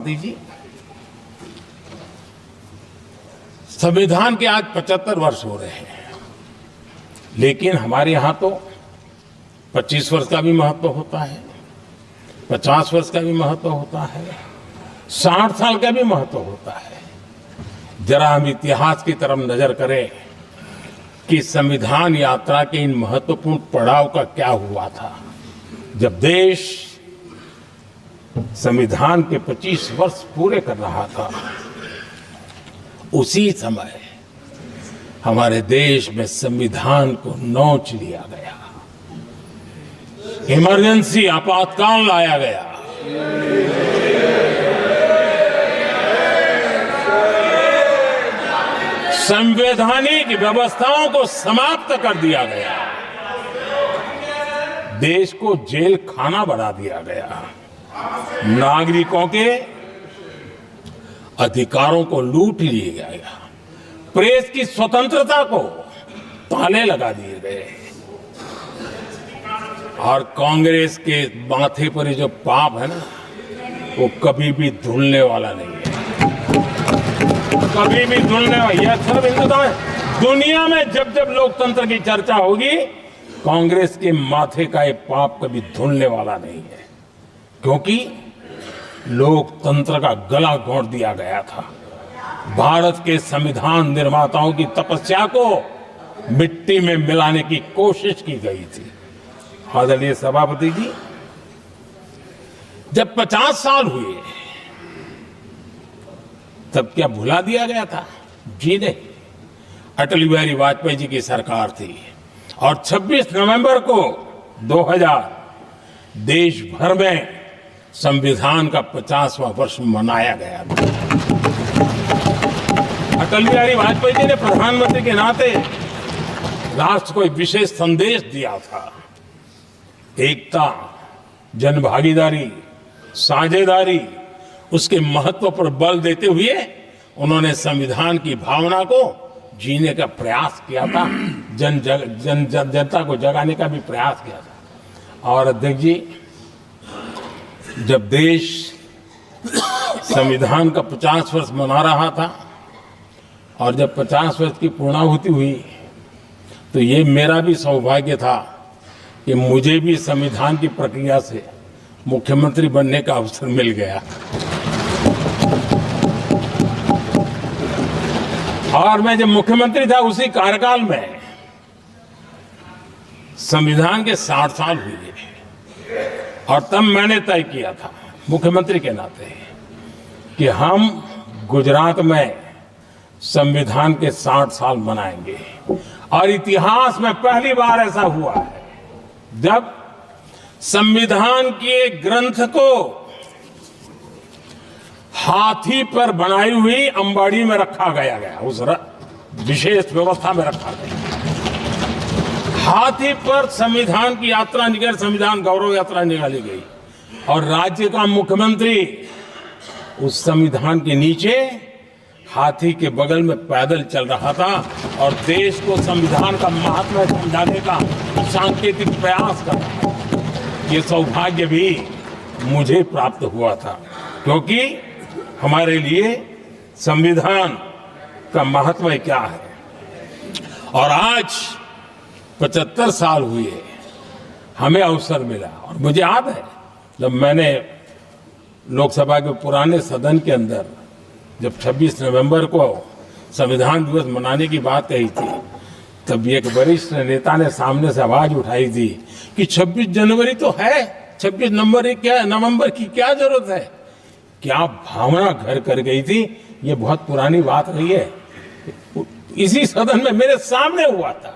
जी, संविधान के आज 75 वर्ष हो रहे हैं, लेकिन हमारे यहाँ तो 25 वर्ष का भी महत्व होता है, 50 वर्ष का भी महत्व होता है, 60 साल का भी महत्व होता है। जरा हम इतिहास की तरफ नजर करें कि संविधान यात्रा के इन महत्वपूर्ण पड़ाव का क्या हुआ था। जब देश संविधान के 25 वर्ष पूरे कर रहा था, उसी समय हमारे देश में संविधान को नोच लिया गया, इमरजेंसी आपातकाल लाया गया। संवैधानिक व्यवस्थाओं को समाप्त कर दिया गया, देश को जेल खाना बना दिया गया, नागरिकों के अधिकारों को लूट लिया गया, प्रेस की स्वतंत्रता को ताले लगा दिए गए, और कांग्रेस के माथे पर ये जो पाप है ना, वो कभी भी धुलने वाला नहीं है, कभी भी धुलने वाला। यह सब हिंदुस्तान है। दुनिया में जब जब लोकतंत्र की चर्चा होगी, कांग्रेस के माथे का ये पाप कभी धुलने वाला नहीं है, क्योंकि लोकतंत्र का गला घोंट दिया गया था। भारत के संविधान निर्माताओं की तपस्या को मिट्टी में मिलाने की कोशिश की गई थी। आदरणीय सभापति जी, जब 50 साल हुए तब क्या भुला दिया गया था? जी नहीं, अटल बिहारी वाजपेयी जी की सरकार थी और 26 नवंबर को 2000 देश भर में संविधान का 50वां वर्ष मनाया गया था। अटल बिहारी वाजपेयी जी ने प्रधानमंत्री के नाते राष्ट्र को एक विशेष संदेश दिया था। एकता, जनभागीदारी, साझेदारी, उसके महत्व पर बल देते हुए उन्होंने संविधान की भावना को जीने का प्रयास किया था, जनता को जगाने का भी प्रयास किया था। और अध्यक्ष जी, जब देश संविधान का 50 वर्ष मना रहा था और जब 50 वर्ष की पूर्णाहुति हुई, तो ये मेरा भी सौभाग्य था कि मुझे भी संविधान की प्रक्रिया से मुख्यमंत्री बनने का अवसर मिल गया। और मैं जब मुख्यमंत्री था, उसी कार्यकाल में संविधान के 60 साल हुए और तब मैंने तय किया था मुख्यमंत्री के नाते कि हम गुजरात में संविधान के 60 साल मनाएंगे। और इतिहास में पहली बार ऐसा हुआ है जब संविधान के ग्रंथ को हाथी पर बनाई हुई अंबाड़ी में रखा गया, उस विशेष व्यवस्था में रखा गया। हाथी पर संविधान की यात्रा निकल, संविधान गौरव यात्रा निकाली गई और राज्य का मुख्यमंत्री उस संविधान के नीचे हाथी के बगल में पैदल चल रहा था और देश को संविधान का महत्व समझाने का सांकेतिक प्रयास कर रहा था। ये सौभाग्य भी मुझे प्राप्त हुआ था, क्योंकि हमारे लिए संविधान का महत्व क्या है। और आज 75 साल हुए, हमें अवसर मिला। और मुझे याद है जब मैंने लोकसभा के पुराने सदन के अंदर जब 26 नवंबर को संविधान दिवस मनाने की बात कही थी, तब एक वरिष्ठ नेता ने सामने से आवाज उठाई थी कि 26 जनवरी तो है, 26 नवंबर की क्या जरूरत है। क्या भावना घर कर गई थी। ये बहुत पुरानी बात रही है, इसी सदन में मेरे सामने हुआ था।